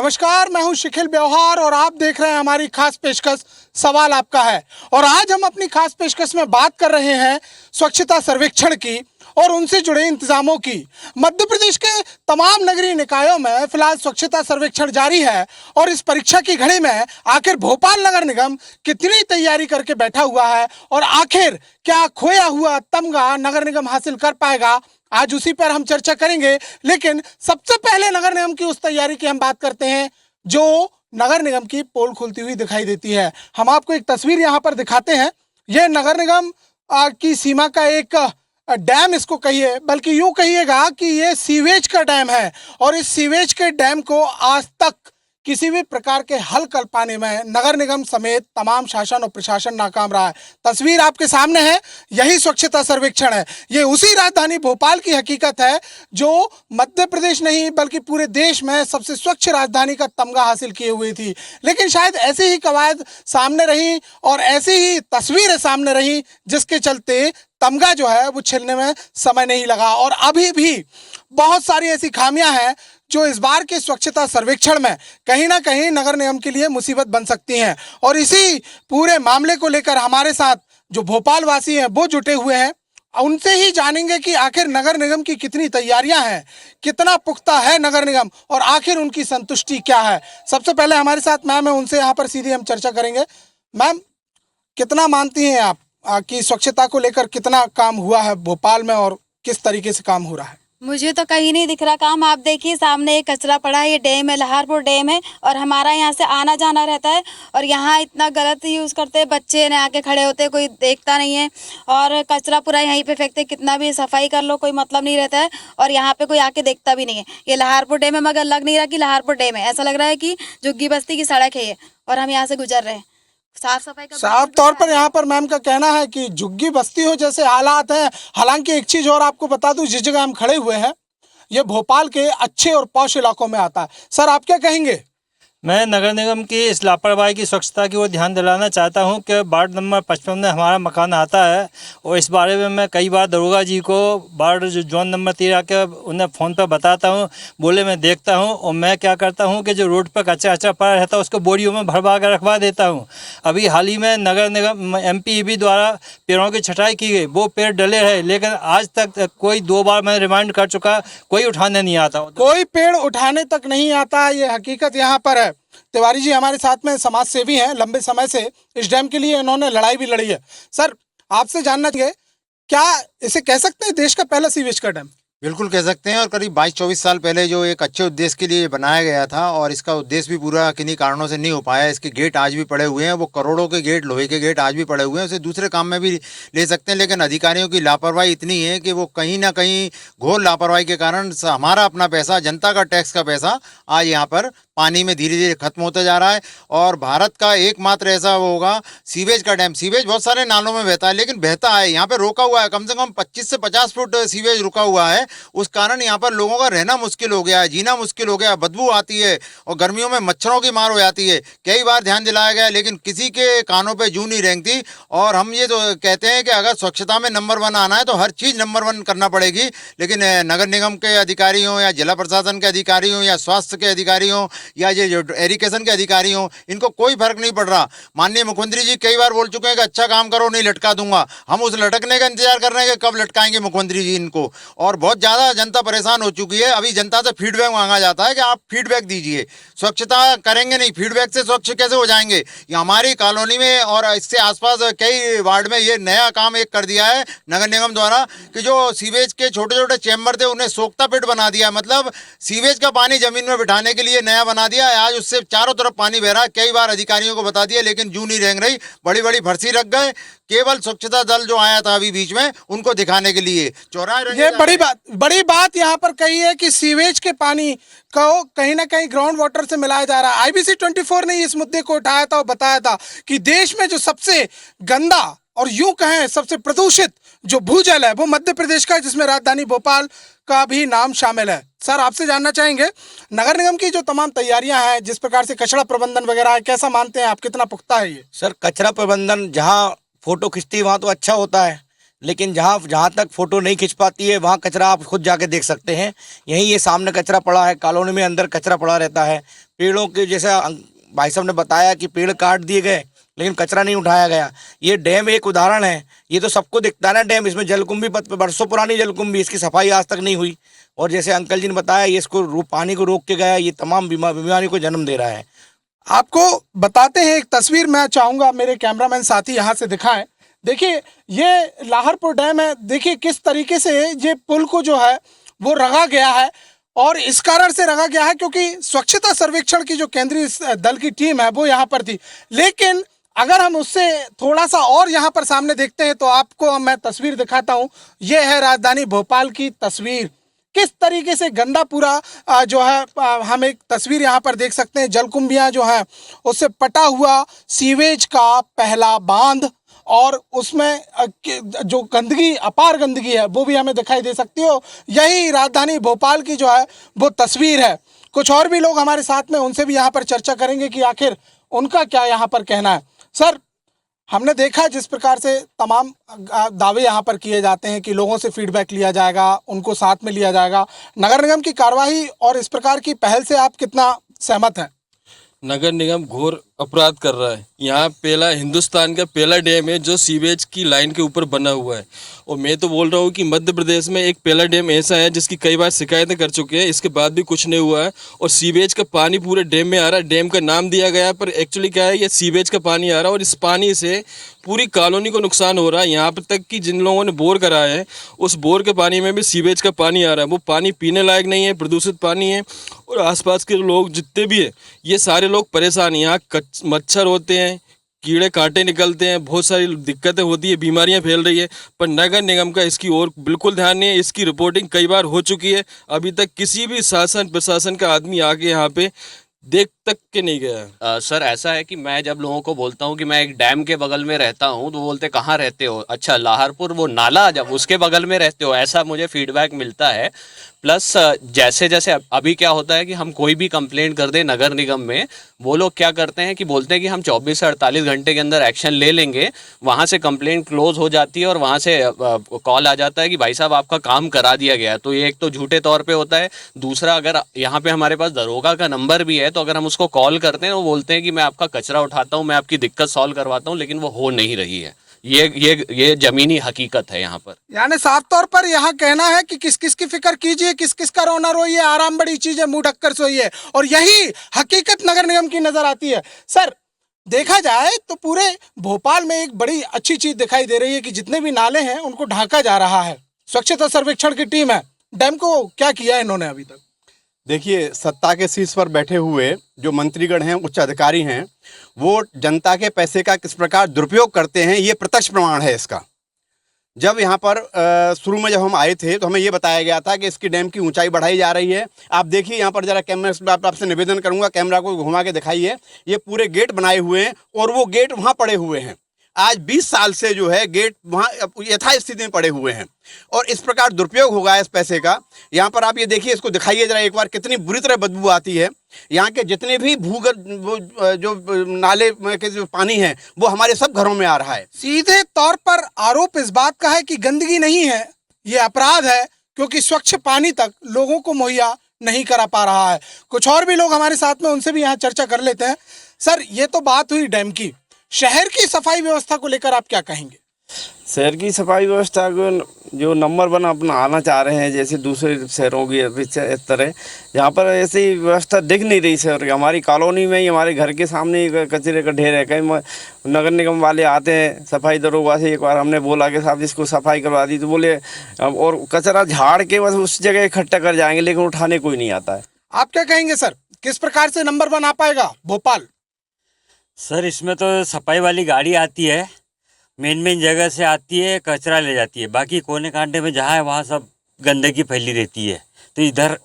नमस्कार, मैं हूं शिखिल व्यवहार और आप देख रहे हैं हमारी खास पेशकश सवाल आपका है। और आज हम अपनी खास पेशकश में बात कर रहे हैं स्वच्छता सर्वेक्षण की और उनसे जुड़े इंतजामों की। मध्य प्रदेश के तमाम नगरीय निकायों में फिलहाल स्वच्छता सर्वेक्षण जारी है और इस परीक्षा की घड़ी में आखिर भोपाल नगर निगम कितनी तैयारी करके बैठा हुआ है और आखिर क्या खोया हुआ तमगा नगर निगम हासिल कर पाएगा, आज उसी पर हम चर्चा करेंगे। लेकिन सबसे पहले नगर निगम की उस तैयारी की हम बात करते हैं जो नगर निगम की पोल खुलती हुई दिखाई देती है। हम आपको एक तस्वीर यहाँ पर दिखाते हैं। यह नगर निगम की सीमा का एक डैम इसको कहिए, बल्कि यूं कहिएगा कि ये सीवेज का डैम है और इस सीवेज के डैम को आज तक किसी भी प्रकार के हल कर पाने में नगर निगम समेत तमाम शासन और प्रशासन नाकाम रहा है। तस्वीर आपके सामने है, यही स्वच्छता सर्वेक्षण है। ये उसी राजधानी भोपाल की हकीकत है जो मध्य प्रदेश नहीं बल्कि पूरे देश में सबसे स्वच्छ राजधानी का तमगा हासिल किए हुई थी। लेकिन शायद ऐसी ही कवायद सामने रही और ऐसी ही तस्वीरें सामने रही जिसके चलते तमगा जो है वो छिलने में समय नहीं लगा। और अभी भी बहुत सारी ऐसी खामियां हैं जो इस बार के स्वच्छता सर्वेक्षण में कहीं ना कहीं नगर निगम के लिए मुसीबत बन सकती हैं। और इसी पूरे मामले को लेकर हमारे साथ जो भोपाल वासी हैं वो जुटे हुए हैं। उनसे ही जानेंगे कि आखिर नगर निगम की कितनी तैयारियां हैं, कितना पुख्ता है नगर निगम और आखिर उनकी संतुष्टि क्या है। सबसे पहले हमारे साथ मैम है, उनसे यहाँ पर सीधी हम चर्चा करेंगे। मैम, कितना मानती हैं आप कि स्वच्छता को लेकर कितना काम हुआ है भोपाल में और किस तरीके से काम हो रहा है? मुझे तो कहीं नहीं दिख रहा काम। आप देखिए सामने एक कचरा पड़ा है, ये डैम है, लहारपुर डैम है और हमारा यहाँ से आना जाना रहता है और यहाँ इतना गलत यूज़ करते हैं, बच्चे ने आके खड़े होते हैं, कोई देखता नहीं है और कचरा पूरा यहीं पे फेंकते, कितना भी सफाई कर लो कोई मतलब नहीं रहता है और यहाँ पे कोई आके देखता भी नहीं है। ये लहारपुर डैम है मगर लग नहीं रहा कि लहारपुर डैम है, ऐसा लग रहा है कि झुग्गी बस्ती की सड़क है ये और हम यहाँ से गुजर रहे हैं। साफ सफाई का साफ तौर पर यहाँ पर मैम का कहना है कि झुग्गी बस्ती हो जैसे हालात हैं। हालांकि एक चीज और आपको बता दूं, जिस जगह हम खड़े हुए हैं ये भोपाल के अच्छे और पॉश इलाकों में आता है। सर, आप क्या कहेंगे? मैं नगर निगम की इस लापरवाही की स्वच्छता की ओर ध्यान दिलाना चाहता हूं कि वार्ड नंबर 55 में हमारा मकान आता है और इस बारे में मैं कई बार दरोगा जी को वार्ड जोन नंबर 13 के उन्हें फ़ोन पर बताता हूं, बोले मैं देखता हूं और मैं क्या करता हूं कि जो रोड पर कच्चा कच्चा पड़ा रहता है उसको बोरियों में भरवा कर रखवा देता हूं। अभी हाल ही में नगर निगम MPEB द्वारा पेड़ों की छटाई की गई, वो पेड़ डले रहे लेकिन आज तक कोई 2 बार मैं रिमाइंड कर चुका, कोई उठाने नहीं आता, कोई पेड़ उठाने तक नहीं आता। ये हकीकत यहाँ पर है। तिवारी जी हमारे साथ में समाज सेवी हैं, लंबे समय से इस डैम के लिए इन्होंने लड़ाई भी लड़ी है। सर, आपसे जानना चाहिए, क्या इसे कह सकते हैं देश का पहला सीवेज का डैम? बिल्कुल कह सकते हैं और करीब 22-24 साल पहले जो एक अच्छे उद्देश्य के लिए बनाया गया था और इसका उद्देश्य भी पूरा किन्हीं कारणों से नहीं हो पाया। इसके गेट आज भी पड़े हुए हैं, वो करोड़ों के गेट, लोहे के गेट आज भी पड़े हुए हैं, उसे दूसरे काम में भी ले सकते हैं। लेकिन अधिकारियों की लापरवाही इतनी है कि वो कहीं ना कहीं घोर लापरवाही के कारण हमारा अपना पैसा, जनता का टैक्स का पैसा आज यहाँ पर पानी में धीरे धीरे खत्म होता जा रहा है। और भारत का एकमात्र ऐसा वो होगा सीवेज का डैम। सीवेज बहुत सारे नालों में बहता है लेकिन बहता है, यहाँ पे रोका हुआ है, कम से कम 25 से 50 फुट सीवेज रुका हुआ है। उस कारण यहाँ पर लोगों का रहना मुश्किल हो गया है, जीना मुश्किल हो गया, बदबू आती है और गर्मियों में मच्छरों की मार हो जाती है। कई बार ध्यान दिलाया गया लेकिन किसी के कानों पे जूं नहीं रेंगती। और हम ये तो कहते हैं कि अगर स्वच्छता में नंबर 1 आना है तो हर चीज़ नंबर 1 करना पड़ेगी। लेकिन नगर निगम के अधिकारी हों या जिला प्रशासन के अधिकारी हों या स्वास्थ्य के अधिकारी हों या ये जो एरिगेशन के अधिकारी हों, इनको कोई फर्क नहीं पड़ रहा। माननीय मुख्यमंत्री जी कई बार बोल चुके हैं कि अच्छा काम करो, नहीं लटका दूंगा। हम उस लटकने का इंतजार कर रहे हैं कि कब लटकाएंगे मुख्यमंत्री जी इनको। और बहुत ज़्यादा जनता परेशान हो चुकी है। अभी जनता से फीडबैक मांगा जाता है कि आप फीडबैक दीजिए। स्वच्छता करेंगे नहीं, फीडबैक से स्वच्छ कैसे हो जाएंगे? ये हमारी कॉलोनी में और इससे आसपास कई वार्ड में ये नया काम एक कर दिया है नगर निगम द्वारा कि जो सीवेज के छोटे छोटे चैम्बर थे उन्हें सोखता पिट बना दिया। मतलब सीवेज का पानी जमीन में बिठाने के लिए नया बना दिया है। आज उससे चारों तरफ पानी बह रहा है। कई बार अधिकारियों को बता दिया लेकिन जूं नहीं रेंग रही, बड़ी बड़ी फर्सी रख गए। केवल स्वच्छता दल जो आया था अभी बीच में उनको दिखाने के लिए चौराहे। ये बड़ी बात यहाँ पर कही है कि सीवेज के पानी को कहीं ना कहीं ग्राउंड वाटर से मिलाया जा रहा है। IBC 24 ने इस मुद्दे को उठाया था और बताया था कि देश में जो सबसे गंदा और यूं कहें सबसे प्रदूषित जो भूजल है वो मध्य प्रदेश का है, जिसमें राजधानी भोपाल का भी नाम शामिल है। सर, आपसे जानना चाहेंगे, नगर निगम की जो तमाम तैयारियां हैं, जिस प्रकार से कचरा प्रबंधन वगैरह है, कैसा मानते हैं आप, कितना पुख्ता है ये? सर, कचरा प्रबंधन जहाँ फोटो खिंचती वहाँ तो अच्छा होता है लेकिन जहाँ तक फ़ोटो नहीं खिंच पाती है वहाँ कचरा आप खुद जाके देख सकते हैं। यहीं ये सामने कचरा पड़ा है, कॉलोनी में अंदर कचरा पड़ा रहता है। पेड़ों के जैसा भाई साहब ने बताया कि पेड़ काट दिए गए लेकिन कचरा नहीं उठाया गया। ये डैम एक उदाहरण है, ये तो सबको दिखता है ना डैम, इसमें जलकुंभी बरसों पुरानी जलकुंभी, इसकी सफाई आज तक नहीं हुई। और जैसे अंकल जी ने बताया ये इसको पानी को रोक के गया, ये तमाम बीमारी को जन्म दे रहा है। आपको बताते हैं एक तस्वीर, मैं चाहूंगा मेरे कैमरामैन साथी यहाँ से दिखाएं। देखिए ये लाहरपुर डैम है, देखिए किस तरीके से ये पुल को जो है वो रंगा गया है। और इस कारण से रंगा गया है क्योंकि स्वच्छता सर्वेक्षण की जो केंद्रीय दल की टीम है वो यहाँ पर थी। लेकिन अगर हम उससे थोड़ा सा और यहाँ पर सामने देखते हैं तो आपको मैं तस्वीर दिखाता हूँ। ये है राजधानी भोपाल की तस्वीर, किस तरीके से गंदा पूरा जो है हम एक तस्वीर यहाँ पर देख सकते हैं। जलकुंभियाँ जो है उससे पटा हुआ सीवेज का पहला बांध, और उसमें जो गंदगी, अपार गंदगी है वो भी हमें दिखाई दे सकती हो। यही राजधानी भोपाल की जो है वो तस्वीर है। कुछ और भी लोग हमारे साथ में, उनसे भी यहाँ पर चर्चा करेंगे कि आखिर उनका क्या यहाँ पर कहना है। सर, हमने देखा जिस प्रकार से तमाम दावे यहाँ पर किए जाते हैं कि लोगों से फीडबैक लिया जाएगा, उनको साथ में लिया जाएगा। नगर निगम की कार्रवाई और इस प्रकार की पहल से आप कितना सहमत हैं? नगर निगम घोर अपराध कर रहा है। यहाँ पहला, हिंदुस्तान का पहला डैम है जो सीवेज की लाइन के ऊपर बना हुआ है। और मैं तो बोल रहा हूँ कि मध्य प्रदेश में एक पहला डैम ऐसा है जिसकी कई बार शिकायतें कर चुके हैं, इसके बाद भी कुछ नहीं हुआ है। और सीवेज का पानी पूरे डैम में आ रहा है। डैम का नाम दिया गया पर एक्चुअली क्या है, ये सीवेज का पानी आ रहा है और इस पानी से पूरी कॉलोनी को नुकसान हो रहा है। यहाँ पर तक कि जिन लोगों ने बोर कराया है उस बोर के पानी में भी सीवेज का पानी आ रहा है। वो पानी पीने लायक नहीं है, प्रदूषित पानी है। और आसपास के लोग जितने भी है ये सारे लोग परेशान हैं। यहाँ मच्छर होते हैं, कीड़े कांटे निकलते हैं, बहुत सारी दिक्कतें होती है, बीमारियां फैल रही है। पर नगर निगम का इसकी ओर बिल्कुल ध्यान नहीं है। इसकी रिपोर्टिंग कई बार हो चुकी है, अभी तक किसी भी शासन प्रशासन का आदमी आके यहाँ पे देख तक के नहीं गया। सर ऐसा है कि मैं जब लोगों को बोलता हूँ कि मैं एक डैम के बगल में रहता हूँ तो बोलते कहाँ रहते हो, अच्छा लाहरपुर वो नाला जब उसके बगल में रहते हो, ऐसा मुझे फीडबैक मिलता है। प्लस जैसे जैसे अभी क्या होता है कि हम कोई भी कंप्लेंट कर दें नगर निगम में, वो लोग क्या करते हैं कि बोलते हैं कि हम 24 से 48 घंटे के अंदर एक्शन ले लेंगे। वहाँ से कंप्लेंट क्लोज हो जाती है और वहाँ से कॉल आ जाता है कि भाई साहब आपका काम करा दिया गया है। तो ये एक तो झूठे तौर पे होता है। दूसरा, अगर यहाँ पे हमारे पास दरोगा का नंबर भी है तो अगर हम उसको कॉल करते हैं वो बोलते हैं कि मैं आपका कचरा उठाता हूँ, मैं आपकी दिक्कत सॉल्व करवाता हूँ, लेकिन वो हो नहीं रही है। ये जमीनी हकीकत है यहाँ पर। यानी साफ तौर पर यहाँ कहना है कि किस किस की फिक्र कीजिए, किस किस का रोना रोइए, आराम बड़ी चीज है, मुंह ढककर सोइए। और यही हकीकत नगर निगम की नजर आती है। सर, देखा जाए तो पूरे भोपाल में एक बड़ी अच्छी चीज दिखाई दे रही है कि जितने भी नाले हैं उनको ढाका जा रहा है। स्वच्छता सर्वेक्षण की टीम है, डैम को क्या किया है इन्होंने अभी तक? देखिए, सत्ता के शीर्ष पर बैठे हुए जो मंत्रीगण हैं, उच्च अधिकारी हैं, वो जनता के पैसे का किस प्रकार दुरुपयोग करते हैं ये प्रत्यक्ष प्रमाण है इसका। जब यहाँ पर शुरू में जब हम आए थे तो हमें ये बताया गया था कि इसकी डैम की ऊंचाई बढ़ाई जा रही है। आप देखिए यहाँ पर जरा कैमरा, आपसे निवेदन करूँगा कैमरा को घुमा के दिखाइए। ये पूरे गेट बनाए हुए हैं और वो गेट वहाँ पड़े हुए हैं। आज 20 साल से जो है गेट वहाँ यथास्थिति में पड़े हुए हैं और इस प्रकार दुरुपयोग होगा इस पैसे का। यहाँ पर आप ये देखिए, इसको दिखाइए जरा एक बार, कितनी बुरी तरह बदबू आती है। यहाँ के जितने भी भूगर्भ जो नाले के जो पानी है वो हमारे सब घरों में आ रहा है। सीधे तौर पर आरोप इस बात का है कि गंदगी नहीं है, ये अपराध है, क्योंकि स्वच्छ पानी तक लोगों को मुहैया नहीं करा पा रहा है। कुछ और भी लोग हमारे साथ में, उनसे भी यहाँ चर्चा कर लेते हैं। सर, ये तो बात हुई डैम की, शहर की सफाई व्यवस्था को लेकर आप क्या कहेंगे? शहर की सफाई व्यवस्था को जो नंबर 1 अपना आना चाह रहे हैं, जैसे दूसरे शहरों की इस तरह, यहाँ पर ऐसी व्यवस्था दिख नहीं रही सर। हमारी कॉलोनी में ही, हमारे घर के सामने ही कचरे का ढेर है। कहीं नगर निगम वाले आते हैं, सफाई दरोगा से एक बार हमने बोला कि साहब इसको सफाई करवा दी, तो बोले और कचरा झाड़ के बस उस जगह इकट्ठा कर जाएंगे, लेकिन उठाने कोई नहीं आता है। आप क्या कहेंगे सर, किस प्रकार से नंबर 1 आ पाएगा भोपाल? सर, इसमें तो सफाई वाली गाड़ी आती है, मेन जगह से आती है, कचरा ले जाती है। बाकी कोने कांटे में जहाँ है वहाँ सब गंदगी फैली रहती है। तो इधर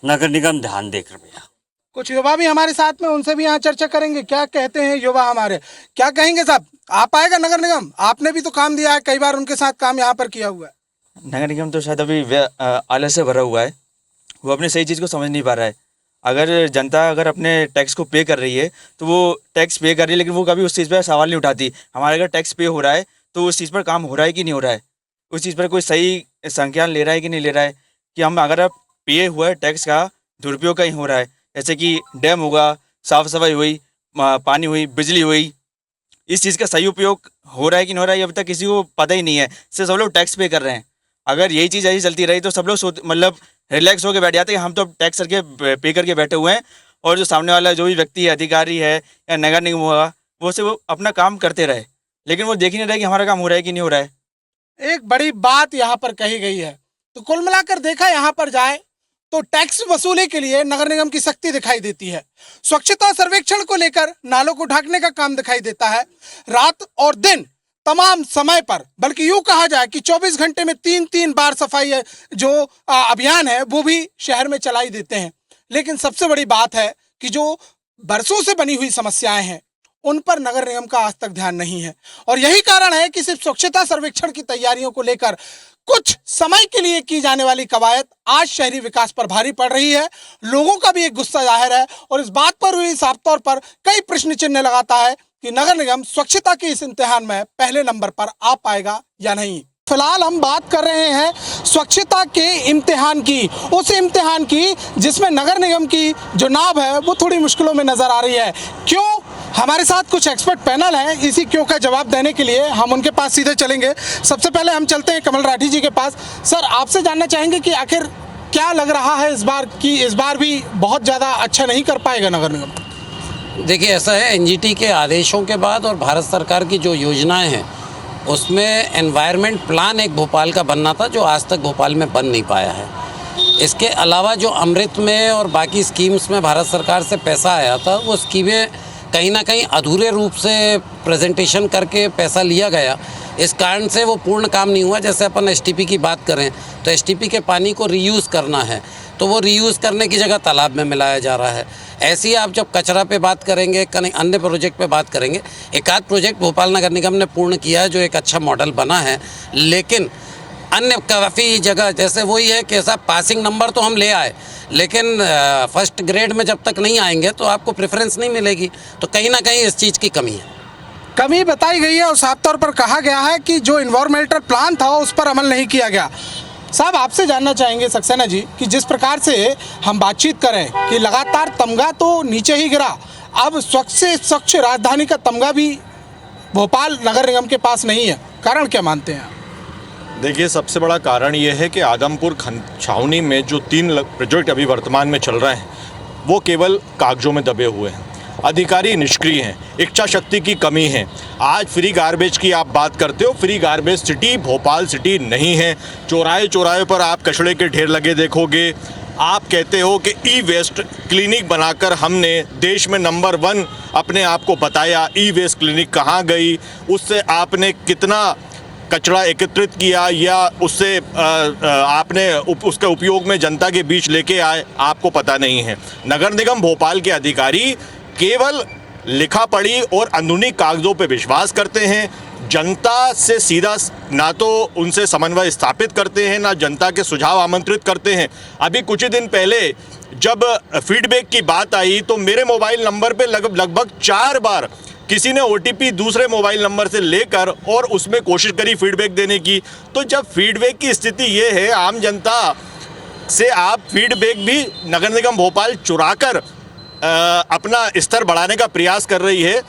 नगर निगम ध्यान दे कृपया। कुछ युवा भी हमारे साथ में, उनसे भी यहाँ चर्चा करेंगे। क्या कहते हैं युवा हमारे, क्या कहेंगे साहब? आ पाएगा नगर निगम? आपने भी तो काम दिया है, कई बार उनके साथ काम यहाँ पर किया हुआ है। नगर निगम तो शायद अभी आलस से भरा हुआ है, वो अपने सही चीज़ को समझ नहीं पा रहा है। अगर जनता अगर अपने टैक्स को पे कर रही है तो वो टैक्स पे कर रही है, लेकिन वो कभी उस चीज़ पर सवाल नहीं उठाती। हमारे अगर टैक्स पे हो रहा है तो उस चीज़ पर काम हो रहा है कि नहीं हो रहा है। उस चीज़ पर कोई सही संज्ञान ले रहा है कि नहीं ले रहा है, कि हम अगर पे हुआ है टैक्स का दुरुपयोग कहीं हो रहा है, जैसे कि डैम होगा, साफ सफाई हुई, पानी हुई, बिजली हुई, इस चीज़ का सही उपयोग हो रहा है कि नहीं हो रहा है, ये अभी तक किसी को पता ही नहीं है। सिर्फ सब लोग टैक्स पे कर रहे हैं। अगर यही चीज़ ऐसी चलती रही तो सब लोग मतलब रिलैक्स होकर बैठ जाते हैं, हम तो टैक्स करके पे करके बैठे हुए हैं, और जो सामने वाला जो भी व्यक्ति है, अधिकारी है या नगर निगम होगा, वो अपना काम करते रहे, लेकिन वो देख ही नहीं रहे कि हमारा काम हो रहा है कि नहीं हो रहा है। एक बड़ी बात यहाँ पर कही गई है। तो कुल मिलाकर देखा यहाँ पर जाए तो टैक्स वसूली के लिए नगर निगम की सख्ती दिखाई देती है। स्वच्छता सर्वेक्षण को लेकर नालों को ढाकने का काम दिखाई देता है। रात और दिन तमाम समय पर, बल्कि यूं कहा जाए कि 24 घंटे में 3-3 बार सफाई जो अभियान है वो भी शहर में चलाई देते हैं। लेकिन सबसे बड़ी बात है कि जो बरसों से बनी हुई समस्याएं हैं उन पर नगर निगम का आज तक ध्यान नहीं है। और यही कारण है कि सिर्फ स्वच्छता सर्वेक्षण की तैयारियों को लेकर कुछ समय के लिए की जाने वाली कवायद आज शहरी विकास पर भारी पड़ रही है। लोगों का भी एक गुस्सा जाहिर है और इस बात पर भी साफ तौर पर कई प्रश्न चिन्ह लगाता है कि नगर निगम स्वच्छता के इस इम्तिहान में पहले नंबर पर आ पाएगा या नहीं। फिलहाल हम बात कर रहे हैं स्वच्छता के इम्तिहान की, उस इम्तिहान की जिसमें नगर निगम की जो नाव है वो थोड़ी मुश्किलों में नजर आ रही है। क्यों? हमारे साथ कुछ एक्सपर्ट पैनल हैं। इसी क्यों का जवाब देने के लिए हम उनके पास सीधे चलेंगे। सबसे पहले हम चलते हैं कमल राठी जी के पास। सर, आपसे जानना चाहेंगे कि आखिर क्या लग रहा है इस बार की इस बार भी बहुत ज़्यादा अच्छा नहीं कर पाएगा नगर निगम? देखिए, ऐसा है, एनजीटी के आदेशों के बाद और भारत सरकार की जो योजनाएं हैं उसमें एनवायरनमेंट प्लान एक भोपाल का बनना था जो आज तक भोपाल में बन नहीं पाया है। इसके अलावा जो अमृत में और बाकी स्कीम्स में भारत सरकार से पैसा आया था वो स्कीमें कहीं ना कहीं अधूरे रूप से प्रेजेंटेशन करके पैसा लिया गया, इस कारण से वो पूर्ण काम नहीं हुआ। जैसे अपन एसटीपी की बात करें तो एसटीपी के पानी को रीयूज़ करना है तो वो रीयूज़ करने की जगह तालाब में मिलाया जा रहा है। ऐसे ही आप जब कचरा पे बात करेंगे, कहीं अन्य प्रोजेक्ट पे बात करेंगे, एक आध प्रोजेक्ट भोपाल नगर निगम ने पूर्ण किया है जो एक अच्छा मॉडल बना है, लेकिन अन्य काफ़ी जगह जैसे वही है कि साहब पासिंग नंबर तो हम ले आए लेकिन फर्स्ट ग्रेड में जब तक नहीं आएंगे तो आपको प्रेफरेंस नहीं मिलेगी। तो कहीं ना कहीं इस चीज़ की कमी है। कमी बताई गई है और साफ तौर पर कहा गया है कि जो इन्वायरमेंटल प्लान था उस पर अमल नहीं किया गया। साहब, आपसे जानना चाहेंगे सक्सेना जी कि जिस प्रकार से हम बातचीत करें कि लगातार तमगा तो नीचे ही गिरा, अब स्वच्छ से स्वच्छ राजधानी का तमगा भी भोपाल नगर निगम के पास नहीं है, कारण क्या मानते हैं? देखिए, सबसे बड़ा कारण ये है कि आदमपुर छावनी में जो 3 प्रोजेक्ट अभी वर्तमान में चल रहे हैं वो केवल कागजों में दबे हुए हैं। अधिकारी निष्क्रिय हैं, इच्छा शक्ति की कमी है। आज फ्री गार्बेज की आप बात करते हो, free garbage city Bhopal city नहीं है। चौराहे चौराहे पर आप कचड़े के ढेर लगे देखोगे। आप कहते हो कि ई वेस्ट क्लिनिक बनाकर हमने देश में नंबर 1 अपने आप को बताया। ई वेस्ट क्लिनिक कहाँ गई? उससे आपने कितना कचरा एकत्रित किया या उससे आपने उसके उपयोग में जनता के बीच लेके आए, आपको पता नहीं है। नगर निगम भोपाल के अधिकारी केवल लिखा पढ़ी और अंदरूनी कागजों पे विश्वास करते हैं। जनता से सीधा ना तो उनसे समन्वय स्थापित करते हैं, ना जनता के सुझाव आमंत्रित करते हैं। अभी कुछ ही दिन पहले जब फीडबैक की बात आई तो मेरे मोबाइल नंबर पे लगभग 4 बार किसी ने OTP दूसरे मोबाइल नंबर से लेकर और उसमें कोशिश करी फीडबैक देने की। तो जब फीडबैक की स्थिति ये है, आम जनता से आप फीडबैक भी नगर निगम भोपाल चुराकर अपना स्तर बढ़ाने का प्रयास कर रही है,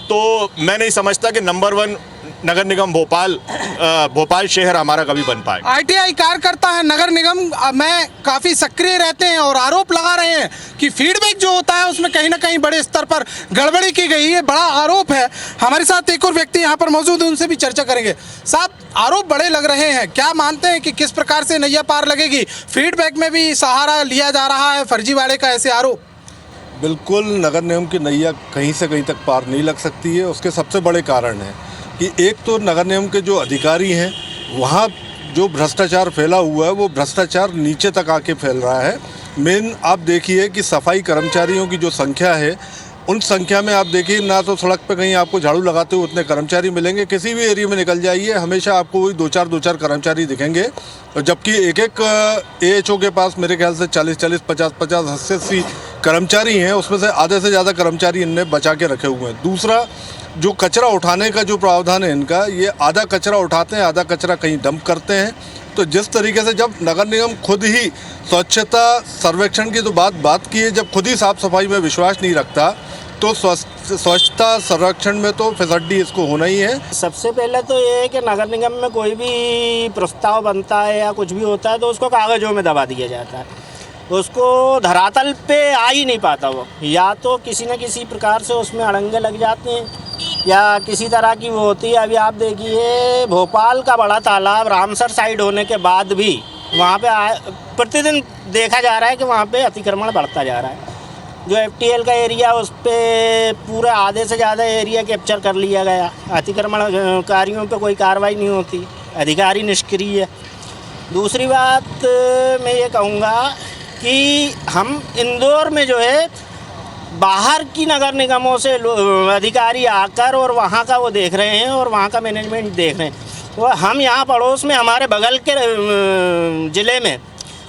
तो मैं नहीं समझता कि नंबर 1 नगर निगम भोपाल शहर हमारा कभी बन पाए। ITI कार्यकर्ता है नगर निगम में काफ़ी सक्रिय रहते हैं और आरोप लगा रहे हैं कि फीडबैक जो होता है उसमें कहीं ना कहीं बड़े स्तर पर गड़बड़ी की गई है। बड़ा आरोप है। हमारे साथ एक और व्यक्ति यहाँ पर मौजूद है, उनसे भी चर्चा करेंगे। साहब, आरोप बड़े लग रहे हैं, क्या मानते हैं कि किस प्रकार से नैया पार लगेगी? फीडबैक में भी सहारा लिया जा रहा है फर्जीवाड़े का, ऐसे आरोप। बिल्कुल नगर निगम की नैया कहीं से कहीं तक पार नहीं लग सकती है। उसके सबसे बड़े कारण हैं कि एक तो नगर निगम के जो अधिकारी हैं वहाँ जो भ्रष्टाचार फैला हुआ है वो भ्रष्टाचार नीचे तक आके फैल रहा है। मेन आप देखिए कि सफाई कर्मचारियों की जो संख्या है उन संख्या में आप देखिए ना तो सड़क पे कहीं आपको झाड़ू लगाते हुए उतने कर्मचारी मिलेंगे। किसी भी एरिया में निकल जाइए हमेशा आपको वही 2-4 कर्मचारी दिखेंगे, जबकि एक AHO के पास मेरे ख्याल से 40-40, 50-50, 80-80 कर्मचारी हैं। उसमें से आधे से ज़्यादा कर्मचारी इनने बचा के रखे हुए हैं। दूसरा, जो कचरा उठाने का जो प्रावधान है इनका, ये आधा कचरा उठाते हैं, आधा कचरा कहीं डंप करते हैं। तो जिस तरीके से जब नगर निगम खुद ही स्वच्छता सर्वेक्षण की तो बात की है, जब खुद ही साफ सफाई में विश्वास नहीं रखता तो स्वच्छता संरक्षण में तो फिसड्डी इसको होना ही है। सबसे पहले तो ये है कि नगर निगम में कोई भी प्रस्ताव बनता है या कुछ भी होता है तो उसको कागज़ों में दबा दिया जाता है, उसको धरातल पे आ ही नहीं पाता वो, या तो किसी न किसी प्रकार से उसमें अड़ंगे लग जाते हैं या किसी तरह की वो होती है। अभी आप देखिए भोपाल का बड़ा तालाब रामसर साइड होने के बाद भी वहाँ पे प्रतिदिन देखा जा रहा है कि वहाँ पे अतिक्रमण बढ़ता जा रहा है। जो FTL का एरिया उस पर पूरे आधे से ज़्यादा एरिया कैप्चर कर लिया गया, अतिक्रमणकारियों पे कोई कार्रवाई नहीं होती, अधिकारी निष्क्रिय है। दूसरी बात मैं ये कहूँगा कि हम इंदौर में जो है बाहर की नगर निगमों से अधिकारी आकर और वहाँ का वो देख रहे हैं और वहाँ का मैनेजमेंट देख रहे हैं। वो हम यहाँ पड़ोस में हमारे बगल के ज़िले में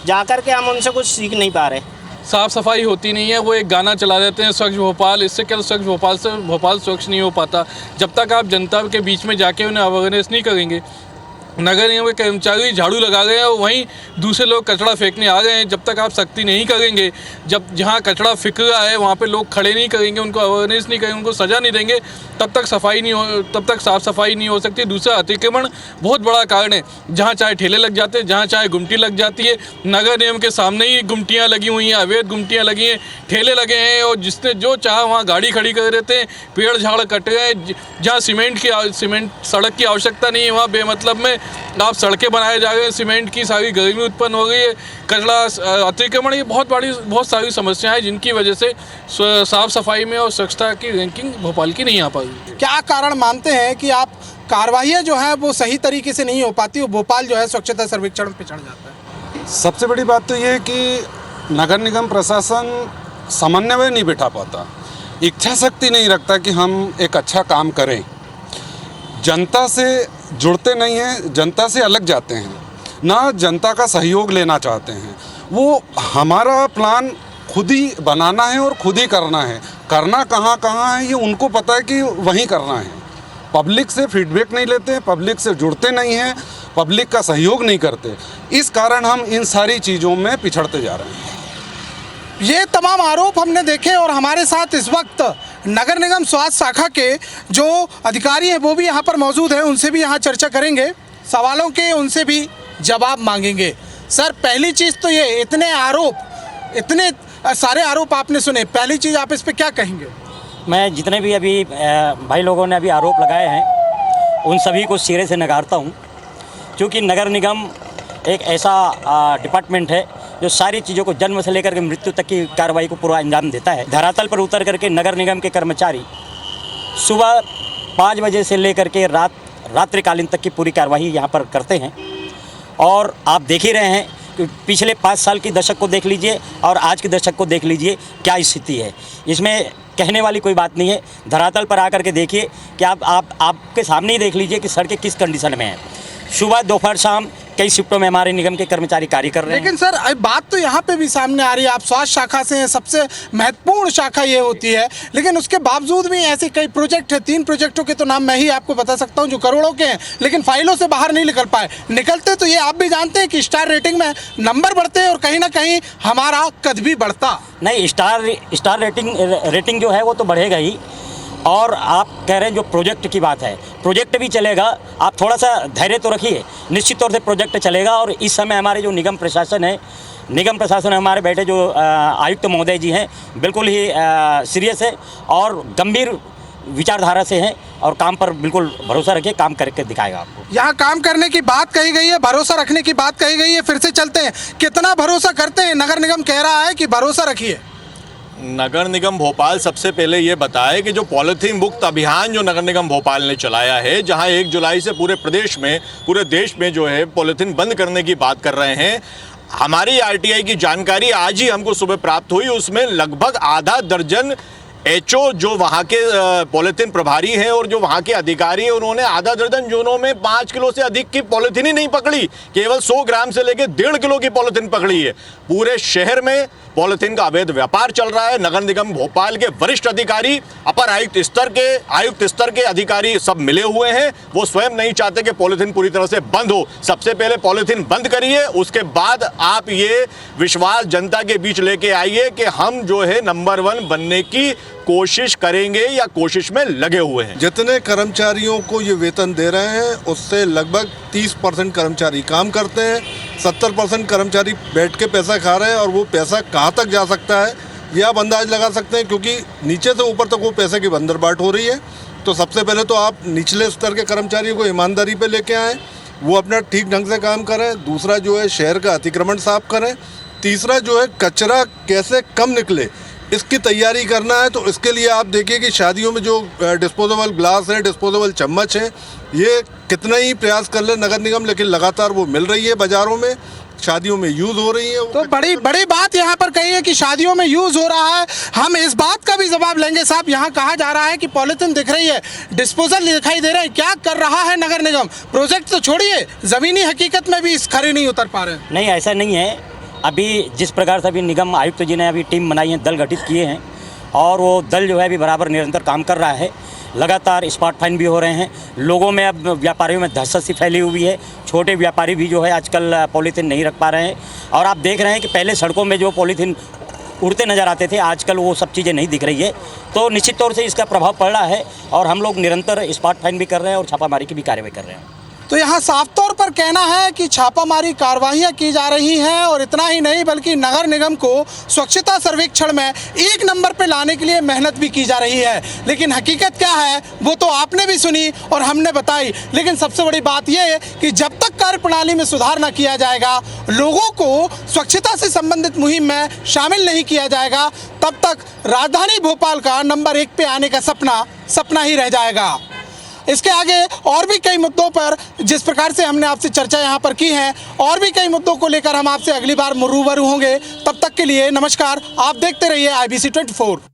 जाकर के हम उनसे कुछ सीख नहीं पा रहे। साफ़ सफाई होती नहीं है, वो एक गाना चला देते हैं स्वच्छ भोपाल। इससे क्या स्वच्छ भोपाल से भोपाल स्वच्छ नहीं हो पाता जब तक आप जनता के बीच में जाके उन्हें अवेयरनेस नहीं करेंगे। नगर निगम के कर्मचारी झाड़ू लगा गए हैं और वहीं दूसरे लोग कचरा फेंकने आ गए हैं। जब तक आप सख्ती नहीं करेंगे, जब जहाँ कचरा फेंक रहा है वहाँ पे लोग खड़े नहीं करेंगे, उनको अवेयरनेस नहीं करेंगे, उनको सज़ा नहीं देंगे, तब तक साफ़ सफाई नहीं हो सकती। दूसरा अतिक्रमण बहुत बड़ा कारण है, जहाँ चाहे ठेले लग जाते हैं, जहाँ चाहे गुमटी लग जाती है। नगर निगम के सामने ही गुमटियाँ लगी हुई हैं, अवैध गुमटियाँ लगी हैं, ठेले लगे हैं और जिसने जो चाहा वहाँ गाड़ी खड़ी कर देते हैं। पेड़ झाड़ कट गए हैं, जहाँ सीमेंट सड़क की आवश्यकता नहीं है वहाँ बेमतलब में आप सड़कें बनाए जा रहे हैं, सीमेंट की सारी गर्मी उत्पन्न हो गई है, कचरा अतिक्रमण, ये बहुत सारी समस्याएं हैं जिनकी वजह से साफ़ सफाई में और स्वच्छता की रैंकिंग भोपाल की नहीं आ पाई। क्या कारण मानते हैं कि आप कार्रवाइयाँ जो है वो सही तरीके से नहीं हो पाती, वो भोपाल जो है स्वच्छता सर्वेक्षण में पिछड़ जाता है? सबसे बड़ी बात तो ये है कि नगर निगम प्रशासन समन्वय नहीं बिठा पाता, इच्छा शक्ति नहीं रखता कि हम एक अच्छा काम करें, जनता से जुड़ते नहीं हैं, जनता से अलग जाते हैं, ना जनता का सहयोग लेना चाहते हैं। वो हमारा प्लान खुद ही बनाना है और खुद ही करना है, करना कहाँ है ये उनको पता है कि वहीं करना है। पब्लिक से फीडबैक नहीं लेते हैं, पब्लिक से जुड़ते नहीं हैं, पब्लिक का सहयोग नहीं करते, इस कारण हम इन सारी चीज़ों में पिछड़ते जा रहे हैं। ये तमाम आरोप हमने देखे और हमारे साथ इस वक्त नगर निगम स्वास्थ्य शाखा के जो अधिकारी हैं वो भी यहाँ पर मौजूद हैं, उनसे भी यहाँ चर्चा करेंगे, सवालों के उनसे भी जवाब मांगेंगे। सर, पहली चीज़ तो ये इतने सारे आरोप आपने सुने, पहली चीज़ आप इस पर क्या कहेंगे? मैं जितने भी अभी भाई लोगों ने अभी आरोप लगाए हैं उन सभी को सिरे से नकारता हूँ, क्योंकि नगर निगम एक ऐसा डिपार्टमेंट है जो सारी चीज़ों को जन्म से लेकर के मृत्यु तक की कार्रवाई को पूरा अंजाम देता है। धरातल पर उतर करके नगर निगम के कर्मचारी सुबह 5 बजे से लेकर के रात्रिकालीन तक की पूरी कार्रवाई यहाँ पर करते हैं। और आप देख ही रहे हैं कि पिछले 5 साल की दशक को देख लीजिए और आज के दशक को देख लीजिए, क्या स्थिति है। इसमें कहने वाली कोई बात नहीं है, धरातल पर आकर के देखिए कि आपके सामने ही देख लीजिए कि सड़कें किस कंडीशन में हैं। सुबह दोपहर शाम कई शिफ्टों में हमारे निगम के कर्मचारी कार्य कर रहे हैं। लेकिन सर, बात तो यहाँ पे भी सामने आ रही है, आप स्वास्थ्य शाखा से हैं, सबसे महत्वपूर्ण शाखा ये होती है, लेकिन उसके बावजूद भी ऐसे कई प्रोजेक्ट हैं, 3 प्रोजेक्टों के तो नाम मैं ही आपको बता सकता हूँ जो करोड़ों के हैं, लेकिन फाइलों से बाहर नहीं निकल पाए। निकलते तो ये आप भी जानते हैं कि स्टार रेटिंग में नंबर बढ़ते हैं और कहीं ना कहीं हमारा कद भी बढ़ता नहीं। स्टार रेटिंग जो है वो तो बढ़ेगा ही। और आप कह रहे हैं जो प्रोजेक्ट की बात है, प्रोजेक्ट भी चलेगा, आप थोड़ा सा धैर्य तो रखिए, निश्चित तौर से प्रोजेक्ट चलेगा। और इस समय हमारे जो निगम प्रशासन हमारे बैठे जो आयुक्त महोदय जी हैं, बिल्कुल ही सीरियस है और गंभीर विचारधारा से हैं और काम पर बिल्कुल भरोसा रखिए, काम करके दिखाएगा आपको। यहाँ काम करने की बात कही गई है, भरोसा रखने की बात कही गई है, फिर से चलते हैं, कितना भरोसा करते हैं? नगर निगम कह रहा है कि भरोसा रखिए। नगर निगम भोपाल सबसे पहले ये बताए कि जो पॉलीथीन मुक्त अभियान जो नगर निगम भोपाल ने चलाया है, जहां 1 जुलाई से पूरे देश में जो है पॉलीथीन बंद करने की बात कर रहे हैं। हमारी आरटीआई की जानकारी आज ही हमको सुबह प्राप्त हुई, उसमें लगभग आधा दर्जन एचओ जो वहाँ के पॉलिथीन प्रभारी हैं और जो वहाँ के अधिकारी हैं, उन्होंने आधा दर्जन जोनों में 5 किलो से अधिक की पॉलिथीन ही नहीं पकड़ी, केवल 100 ग्राम से लेकर 1.5 किलो की पॉलिथीन पकड़ी है। पूरे शहर में पॉलिथीन का अवैध व्यापार चल रहा है। नगर निगम भोपाल के वरिष्ठ अधिकारी, अपर आयुक्त स्तर के अधिकारी सब मिले हुए हैं। वो स्वयं नहीं चाहते कि पॉलिथीन पूरी तरह से बंद हो। सबसे पहले पॉलिथीन बंद करिए, उसके बाद आप ये विश्वास जनता के बीच लेके आइए कि हम जो है नंबर 1 बनने की कोशिश करेंगे या कोशिश में लगे हुए हैं। जितने कर्मचारियों को ये वेतन दे रहे हैं उससे लगभग 30% कर्मचारी काम करते हैं, 70% कर्मचारी बैठ के पैसा खा रहे हैं और वो पैसा कहाँ तक जा सकता है ये आप अंदाज लगा सकते हैं, क्योंकि नीचे से ऊपर तक वो पैसे की बंदरबाट हो रही है। तो सबसे पहले तो आप निचले स्तर के कर्मचारियों को ईमानदारी पे लेके आएँ, वो अपना ठीक ढंग से काम करें। दूसरा जो है शहर का अतिक्रमण साफ करें। तीसरा जो है कचरा कैसे कम निकले इसकी तैयारी करना है। तो इसके लिए आप देखिए कि शादियों में जो डिस्पोजेबल ग्लास हैं, डिस्पोजेबल चम्मच हैं, ये कितना ही प्रयास कर ले नगर निगम, लेकिन लगातार वो मिल रही है बाज़ारों में, शादियों में यूज़ हो रही है। तो बड़ी बात यहाँ पर कही है कि शादियों में यूज़ हो रहा है। हम इस बात का भी जवाब लेंगे। साहब, यहाँ कहा जा रहा है कि पॉलिथीन दिख रही है, डिस्पोजल दिखाई दे रहे हैं, क्या कर रहा है नगर निगम? प्रोजेक्ट तो छोड़िए, ज़मीनी हकीकत में भी इस खरी नहीं उतर पा रहे हैं। नहीं, ऐसा नहीं है। अभी जिस प्रकार से अभी निगम आयुक्त जी ने अभी टीम बनाई है, दल गठित किए हैं, और वो दल जो है अभी बराबर निरंतर काम कर रहा है। लगातार स्पॉट फाइन भी हो रहे हैं। लोगों में अब व्यापारियों में दहशत सी फैली हुई है। छोटे व्यापारी भी जो है आजकल पॉलीथीन नहीं रख पा रहे हैं। और आप देख रहे हैं कि पहले सड़कों में जो पॉलीथीन उड़ते नज़र आते थे, आजकल वो सब चीज़ें नहीं दिख रही है। तो निश्चित तौर से इसका प्रभाव पड़ रहा है और हम लोग निरंतर स्पॉट फाइन भी कर रहे हैं और छापामारी की भी कार्रवाई कर रहे हैं। तो यहाँ साफ तौर पर कहना है कि छापामारी कार्रवाइयाँ की जा रही हैं, और इतना ही नहीं बल्कि नगर निगम को स्वच्छता सर्वेक्षण में 1 नंबर पे लाने के लिए मेहनत भी की जा रही है। लेकिन हकीकत क्या है वो तो आपने भी सुनी और हमने बताई। लेकिन सबसे बड़ी बात यह है कि जब तक कार्यप्रणाली में सुधार न किया जाएगा, लोगों को स्वच्छता से संबंधित मुहिम में शामिल नहीं किया जाएगा, तब तक राजधानी भोपाल का नंबर 1 पे आने का सपना ही रह जाएगा। इसके आगे और भी कई मुद्दों पर जिस प्रकार से हमने आपसे चर्चा यहाँ पर की है, और भी कई मुद्दों को लेकर हम आपसे अगली बार रूबरू होंगे। तब तक के लिए नमस्कार। आप देखते रहिए IBC 24।